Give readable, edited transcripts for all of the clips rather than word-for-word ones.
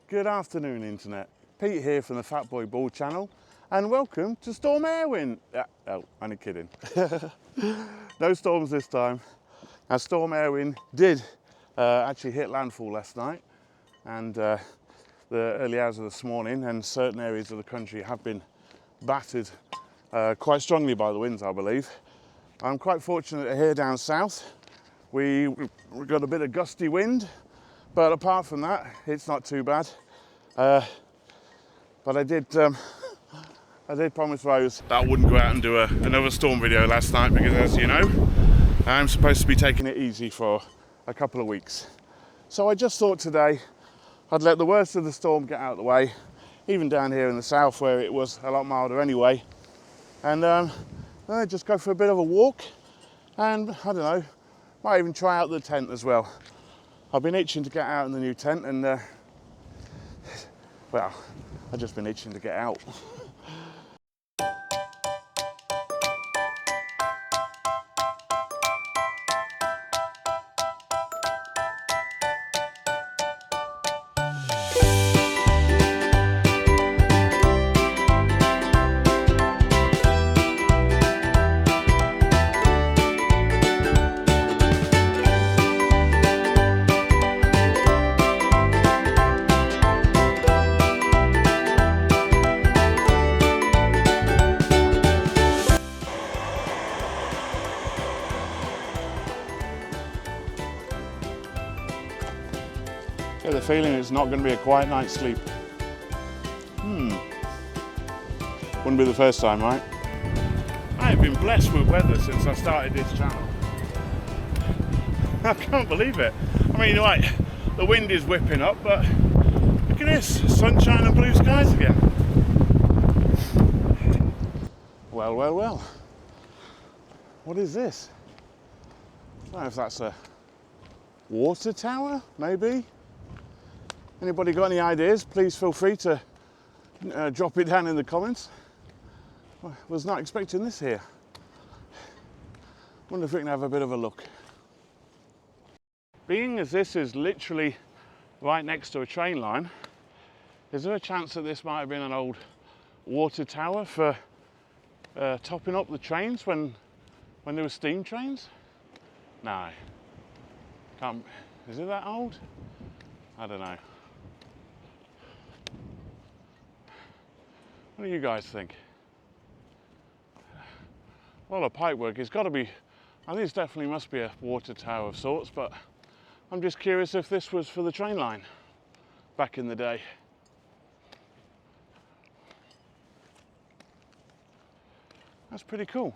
Good afternoon, Internet. Pete here from the Fat Boy Ball channel, and welcome to Storm Airwind. Oh, only kidding. No storms this time. Now, Storm Airwind did actually hit landfall last night, and the early hours of this morning, and certain areas of the country have been battered quite strongly by the winds, I believe. I'm quite fortunate here down south. We got a bit of gusty wind, but apart from that, it's not too bad. But I did promise Rose that I wouldn't go out and do another storm video last night because, as you know, I'm supposed to be taking it easy for a couple of weeks. So I just thought today I'd let the worst of the storm get out of the way, even down here in the south where it was a lot milder anyway, and just go for a bit of a walk, and I don't know, might even try out the tent as well. I've been itching to get out in the new tent, and well, I've just been itching to get out. I get the feeling it's not going to be a quiet night's sleep. Wouldn't be the first time, right? I've been blessed with weather since I started this channel. I can't believe it. I mean, like, the wind is whipping up, but look at this, sunshine and blue skies again. Well, well, well. What is this? I don't know if that's a water tower, maybe? Anybody got any ideas? Please feel free to drop it down in the comments. I was not expecting this here. Wonder if we can have a bit of a look. Being as this is literally right next to a train line, is there a chance that this might have been an old water tower for topping up the trains when there were steam trains? No. Can't. Is it that old? I don't know. What do you guys think? A lot of pipe work. It's got to be, I think it definitely must be a water tower of sorts, but I'm just curious if this was for the train line back in the day. That's pretty cool.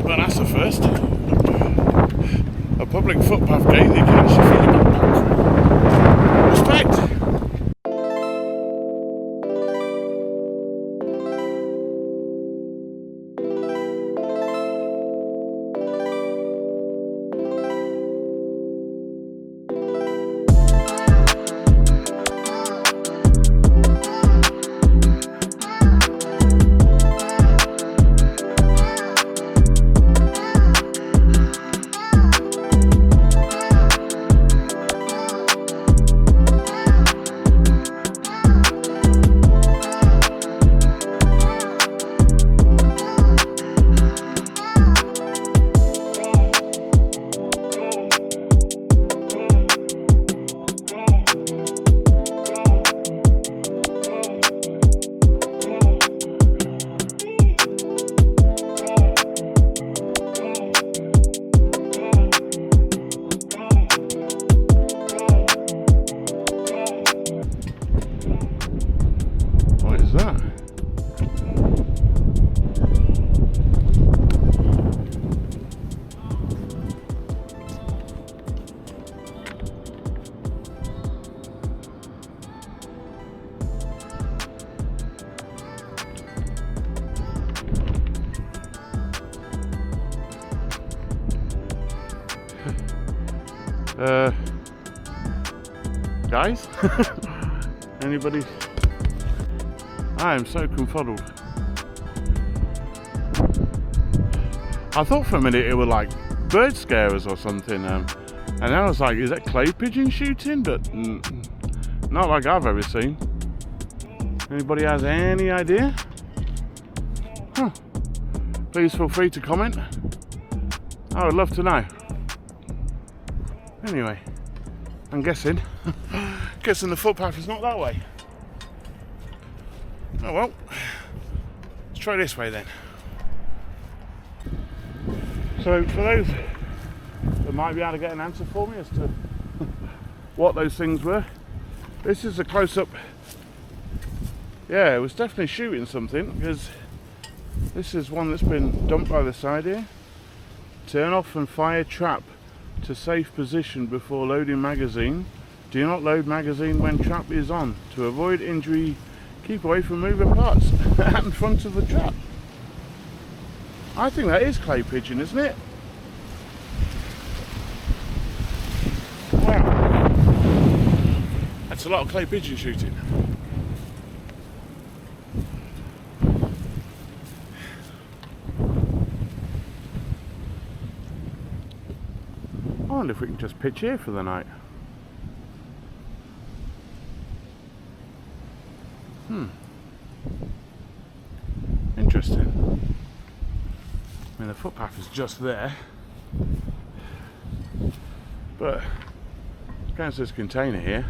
Well, that's the first. A public footpath gate that you can actually fit your backpack. Respect! Guys? Anybody? I am so confuddled. I thought for a minute it were like bird scarers or something, and then I was like, is that clay pigeon shooting? But not like I've ever seen. Anybody has any idea? Huh. Please feel free to comment. I would love to know. Anyway, I'm guessing the footpath is not that way. Oh well, let's try this way then. So for those that might be able to get an answer for me as to what those things were, this is a close-up. Yeah, it was definitely shooting something, because this is one that's been dumped by the side here. Turn off and fire trap to safe position before loading magazine. Do not load magazine when trap is on. To avoid injury, keep away from moving parts in front of the trap. I think that is clay pigeon, isn't it? Wow. That's a lot of clay pigeon shooting. I wonder if we can just pitch here for the night. Interesting. I mean, the footpath is just there, but there's this container here.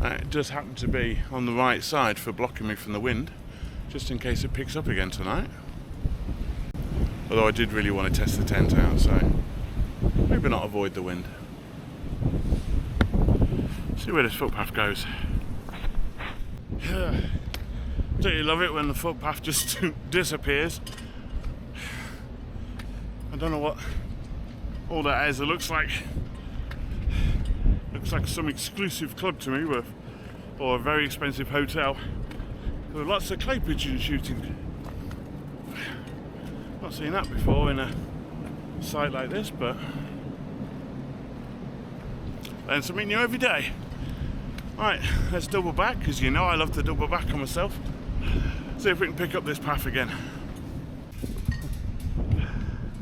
It does happen to be on the right side for blocking me from the wind, just in case it picks up again tonight. Although I did really want to test the tent out, so maybe not avoid the wind. See where this footpath goes. Don't you love it when the footpath just disappears? I don't know what all that is. It looks like some exclusive club to me, or a very expensive hotel with lots of clay pigeon shooting. Not seen that before in a site like this, but learn something new every day. Right, let's double back, because you know I love to double back on myself. See if we can pick up this path again.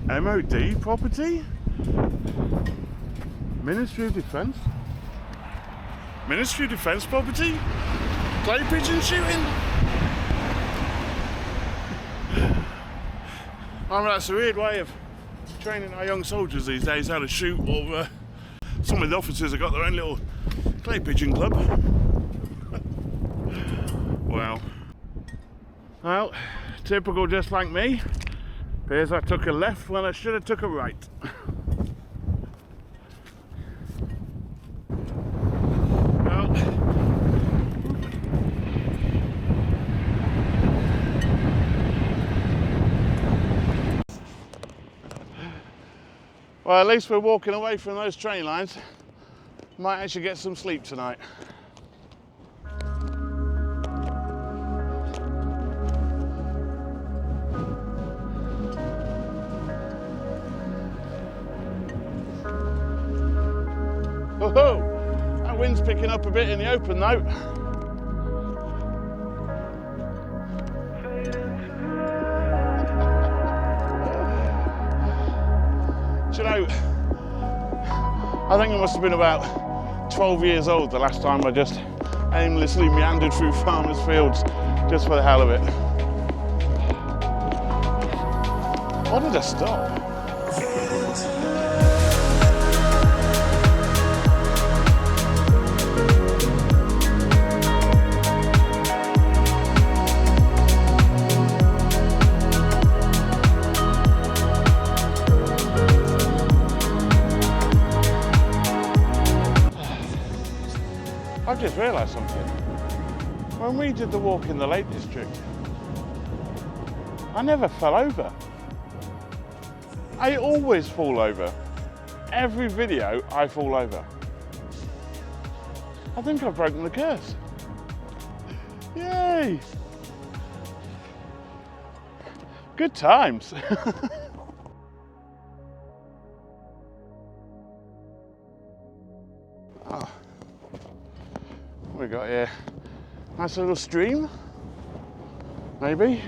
MOD property? Ministry of Defence? Ministry of Defence property? Clay pigeon shooting? I mean, that's a weird way of training our young soldiers these days how to shoot, or some of the officers have got their own little clay pigeon club. Wow. Well, typical just like me. Appears I took a left when I should have took a right. Well, at least we're walking away from those train lines. Might actually get some sleep tonight. Oh, that wind's picking up a bit in the open though. Do you know, I think I must have been about 12 years old the last time I just aimlessly meandered through farmers' fields just for the hell of it. Why did I stop? I've just realised something. When we did the walk in the Lake District, I never fell over. I always fall over. Every video I fall over. I think I've broken the curse. Yay! Good times. Oh. What we got here? Nice little stream, maybe.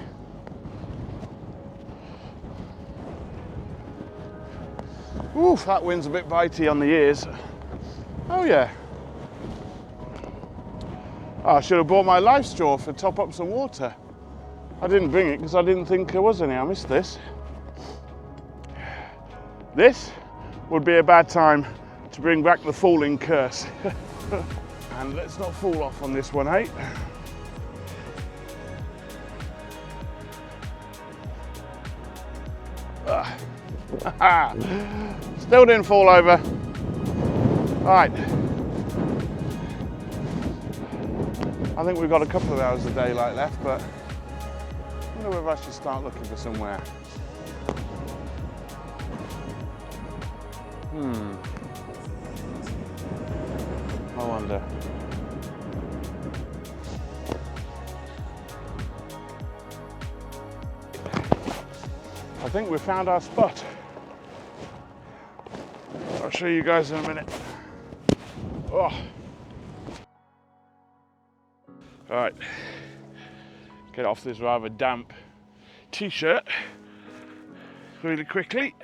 Oof, that wind's a bit bitey on the ears. Oh yeah. Oh, I should have bought my life straw to top up some water. I didn't bring it because I didn't think there was any. I missed this. This would be a bad time to bring back the falling curse. And let's not fall off on this one, eh? Still didn't fall over. Right. I think we've got a couple of hours of daylight left, but I wonder whether I should start looking for somewhere. I wonder. I think we found our spot. I'll show you guys in a minute. Oh. Right, get off this rather damp t-shirt really quickly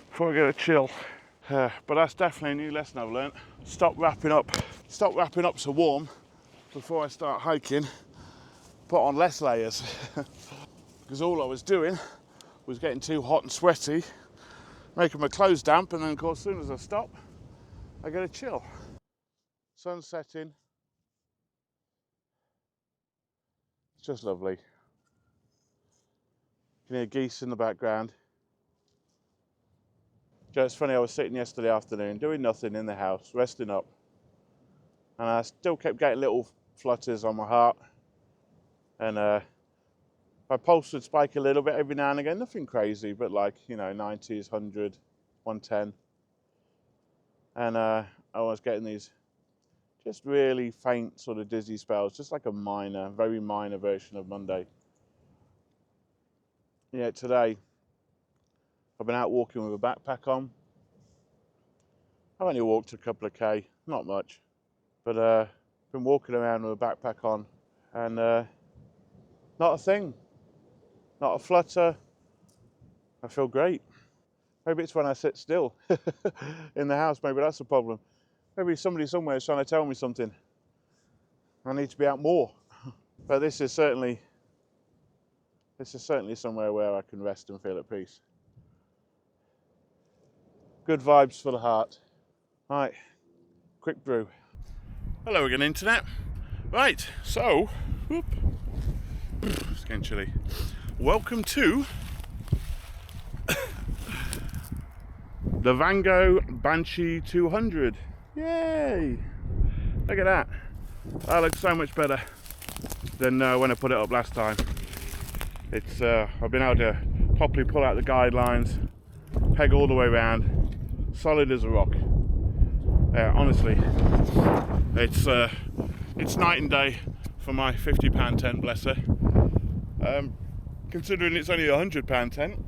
before I get a chill. But that's definitely a new lesson I've learnt. Stop wrapping up so warm before I start hiking. Put on less layers. Because all I was doing was getting too hot and sweaty, making my clothes damp, and then of course as soon as I stop, I get a chill. Sun setting. It's just lovely. You can hear geese in the background. It's funny, I was sitting yesterday afternoon doing nothing in the house, resting up, and I still kept getting little flutters on my heart, and my pulse would spike a little bit every now and again, nothing crazy, but like, you know, 90s, 100, 110, and I was getting these just really faint sort of dizzy spells, just like a minor, very minor version of Monday. Yeah, today I've been out walking with a backpack on. I've only walked a couple of K, not much, but been walking around with a backpack on, and not a thing, not a flutter. I feel great. Maybe it's when I sit still in the house, maybe that's the problem. Maybe somebody somewhere is trying to tell me something. I need to be out more. But this is certainly somewhere where I can rest and feel at peace. Good vibes for the heart. Right, quick brew. Hello again, Internet. Right, so, it's getting chilly. Welcome to the Vango Banshee 200. Yay! Look at that. That looks so much better than when I put it up last time. It's I've been able to properly pull out the guidelines, peg all the way around, solid as a rock. Honestly, it's night and day for my £50 tent, bless her. Considering it's only a £100 tent,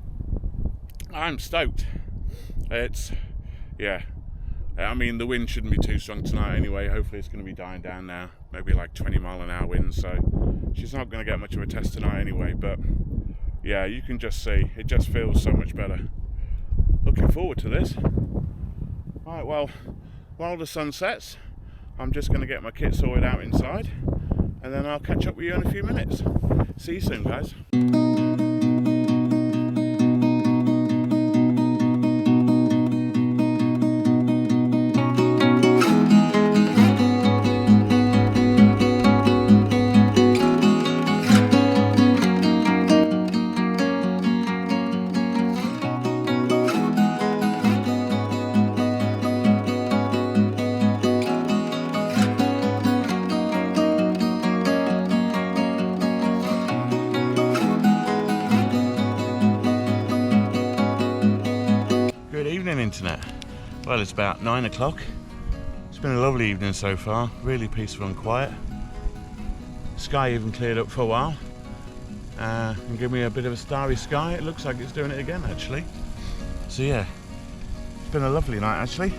I'm stoked. Yeah. I mean, the wind shouldn't be too strong tonight anyway. Hopefully it's going to be dying down now. Maybe like 20-mile-an-hour winds, so she's not going to get much of a test tonight anyway. But yeah, you can just see, it just feels so much better. Looking forward to this. Right, well, while the sun sets, I'm just going to get my kit sorted out inside, and then I'll catch up with you in a few minutes. See you soon, guys. Internet. Well, it's about 9 o'clock. It's been a lovely evening so far, really peaceful and quiet. Sky even cleared up for a while and give me a bit of a starry sky. It looks like it's doing it again actually. So yeah, it's been a lovely night actually.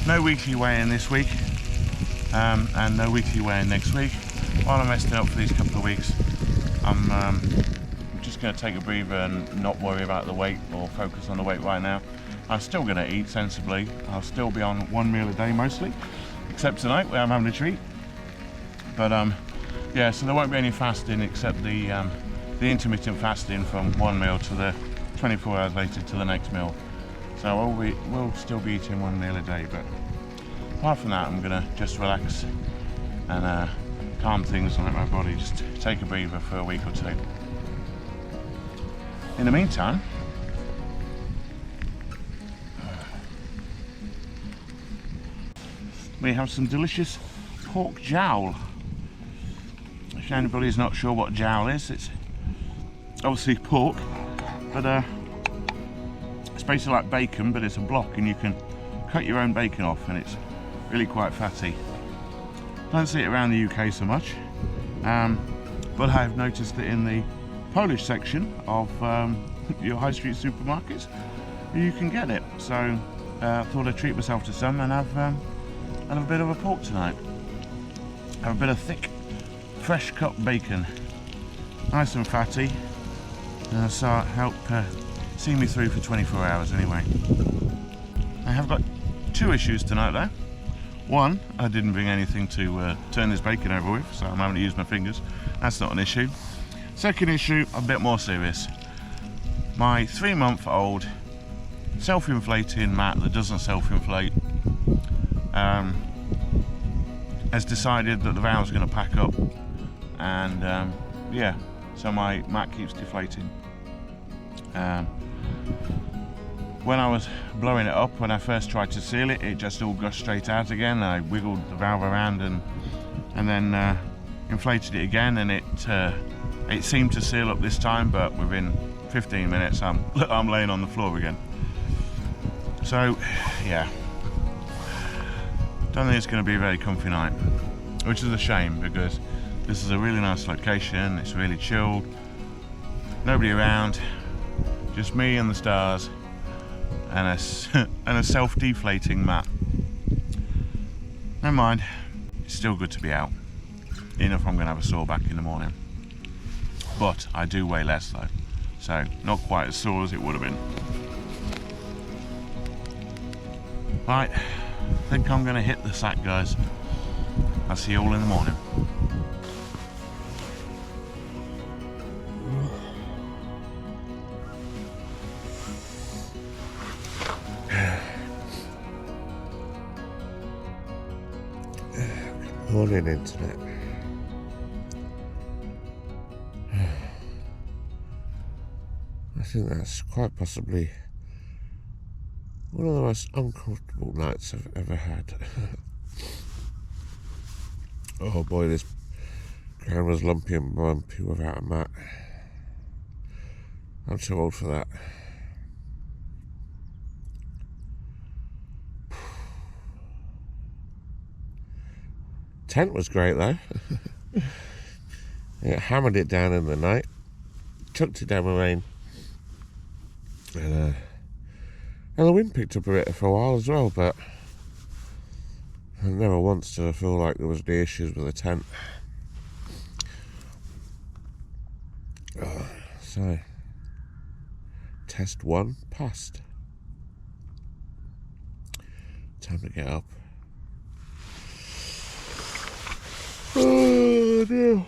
no weekly weigh-in this week, and no weekly weigh-in next week. While I'm resting up for these couple of weeks, I'm just going to take a breather and not worry about the weight or focus on the weight right now. I'm still going to eat sensibly. I'll still be on 1 meal a day mostly, except tonight where I'm having a treat. But yeah, so there won't be any fasting except the intermittent fasting from 1 meal to the 24 hours later to the next meal. So we'll still be eating 1 meal a day, but apart from that, I'm gonna just relax and calm things and let my body just take a breather for a week or two. In the meantime, we have some delicious pork jowl. If anybody's not sure what jowl is, it's obviously pork, but it's basically like bacon, but it's a block and you can cut your own bacon off, and it's really quite fatty. Don't see it around the UK so much, but I've noticed it in the Polish section of your high street supermarkets. You can get it, so I thought I'd treat myself to some and have a bit of a pork tonight. Have a bit of thick, fresh cut bacon, nice and fatty, so it'll help see me through for 24 hours anyway. I have got 2 issues tonight though. One, I didn't bring anything to turn this bacon over with, so I'm having to use my fingers. That's not an issue. Second issue, a bit more serious. My 3-month-old self-inflating mat that doesn't self-inflate has decided that the valve's going to pack up, and yeah, so my mat keeps deflating. When I was blowing it up, when I first tried to seal it, it just all gushed straight out again. I wiggled the valve around and then inflated it again, and it seemed to seal up this time, but within 15 minutes I'm laying on the floor again. So yeah, don't think it's going to be a very comfy night, which is a shame because this is a really nice location. It's really chilled, nobody around, just me and the stars, and a self-deflating mat. Never mind, it's still good to be out, even if I'm going to have a sore back in the morning. But I do weigh less though, so not quite as sore as it would have been. Right, I think I'm going to hit the sack, guys. I'll see you all in the morning. Morning, internet. I think that's quite possibly one of the most uncomfortable nights I've ever had. Oh boy, this ground was lumpy and bumpy without a mat. I'm too old for that. Tent was great though. It hammered it down in the night, chucked it down the rain, and the wind picked up a bit for a while as well, but never once did I feel like there was any issues with the tent. So, test 1 passed. Time to get up. Oh dear.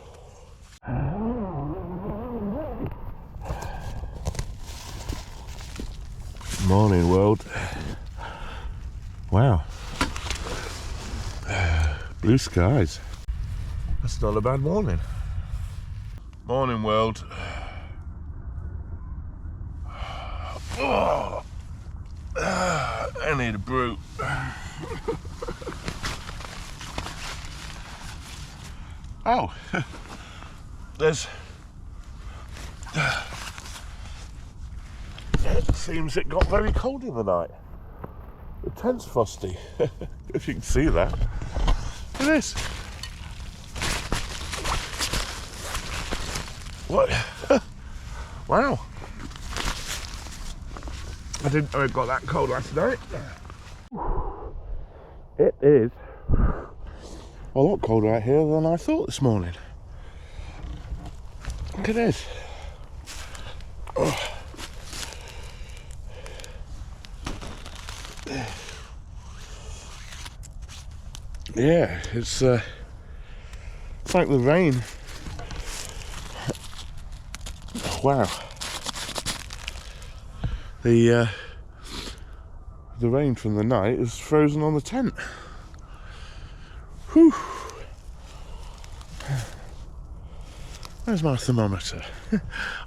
Morning, world. Wow. Blue skies. That's not a bad morning. Morning, world. Oh, I need a brew. Oh, there's. It seems it got very cold in the night. The tent's frosty, if you can see that. Look at this. What? Wow. I didn't know it got that cold last night. It is a lot colder out here than I thought this morning. Look at this. Oh. Yeah, it's like the rain. Wow. The rain from the night is frozen on the tent. Whew. Where's my thermometer?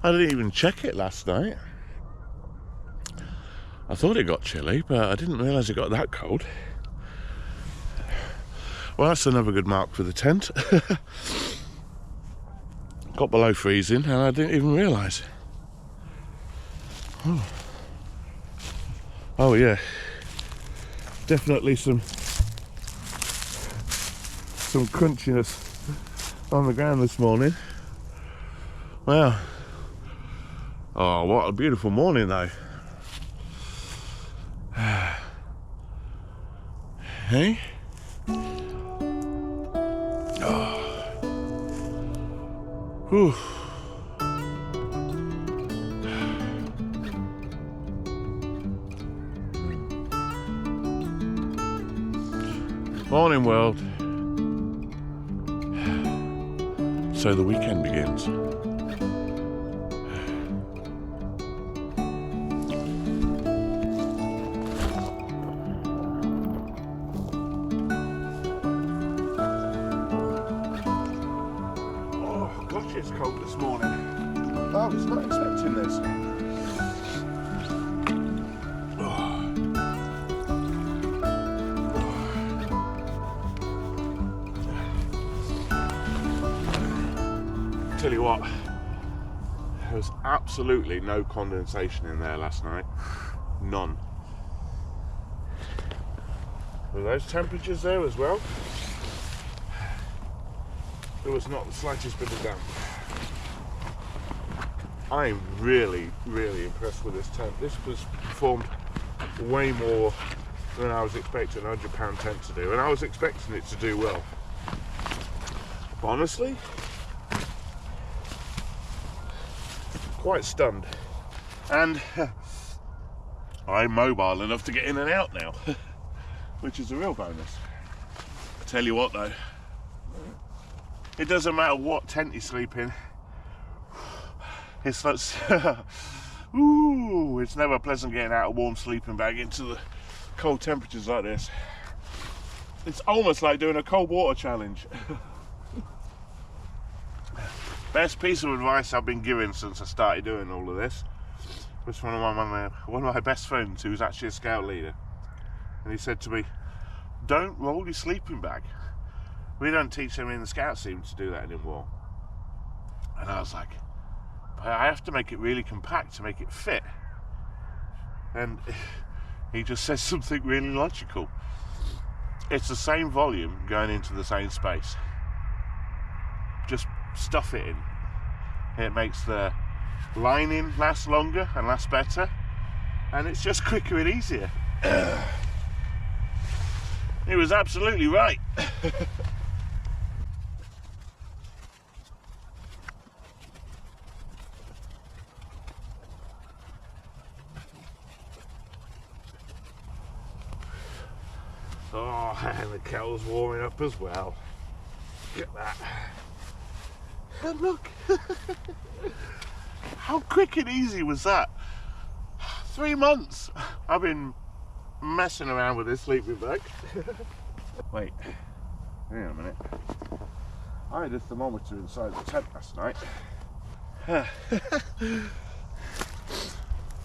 I didn't even check it last night. I thought it got chilly, but I didn't realise it got that cold. Well, that's another good mark for the tent. Got below freezing and I didn't even realise. Oh yeah, definitely some crunchiness on the ground this morning. Wow. Oh, what a beautiful morning though. Hey? Oh. Whew. Morning world. So the weekend begins. Oh gosh, it's cold this morning. I was not expecting this. Tell you what, there was absolutely no condensation in there last night. None. Were those temperatures there as well? There was not the slightest bit of damp. I'm really, really impressed with this tent. This was performed way more than I was expecting a £100 tent to do, and I was expecting it to do well. Honestly, quite stunned, and I'm mobile enough to get in and out now, which is a real bonus. I tell you what though, it doesn't matter what tent you sleep in, it's like ooh, it's never pleasant getting out a warm sleeping bag into the cold temperatures like this. It's almost like doing a cold water challenge. Best piece of advice I've been given since I started doing all of this was one of my best friends, who's actually a scout leader, and he said to me, "Don't roll your sleeping bag. We don't teach them in the scout team to do that anymore." And I was like, "But I have to make it really compact to make it fit." And he just says something really logical. It's the same volume going into the same space. Just stuff it in. It makes the lining last longer and last better, and it's just quicker and easier. He was absolutely right. Oh, and the kettle's warming up as well. Look at that. And look, how quick and easy was that? 3 months I've been messing around with this sleeping bag. Wait, hang on a minute. I had a thermometer inside the tent last night.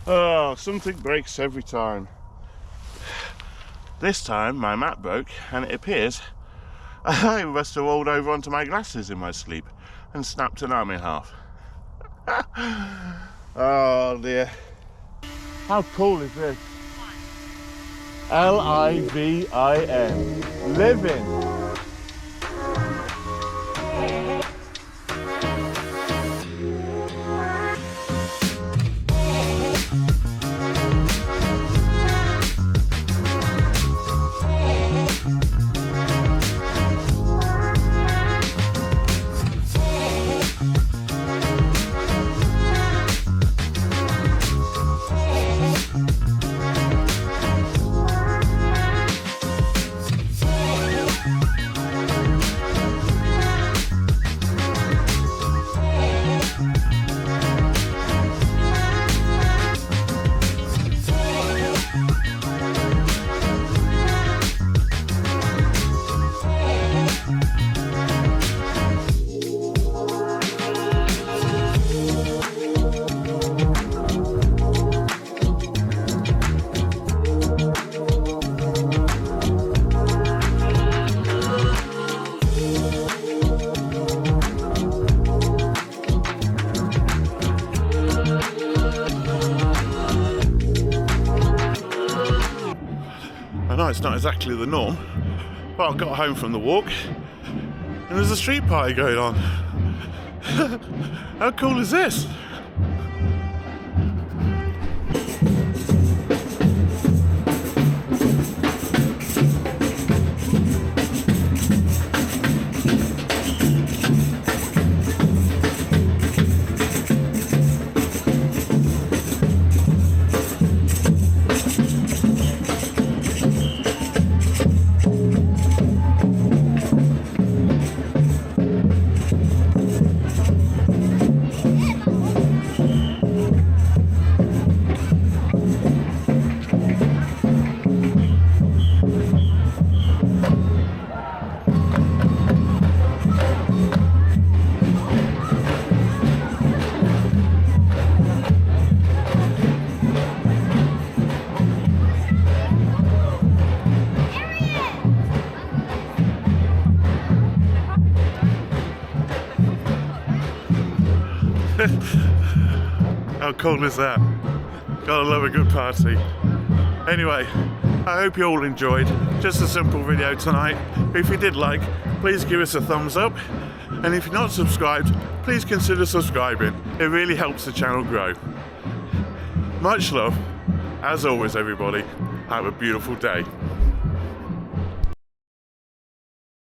Oh, something breaks every time. This time my mat broke, and it appears I must have rolled over onto my glasses in my sleep and snapped an arm in half. Oh dear. How cool is this? Livin. Living. know it's not exactly the norm, but I got home from the walk and there's a street party going on. How cool is this? How cool is that? Gotta love a good party. Anyway, I hope you all enjoyed. Just a simple video tonight. If you did like, please give us a thumbs up. And if you're not subscribed, please consider subscribing. It really helps the channel grow. Much love. As always, everybody, have a beautiful day.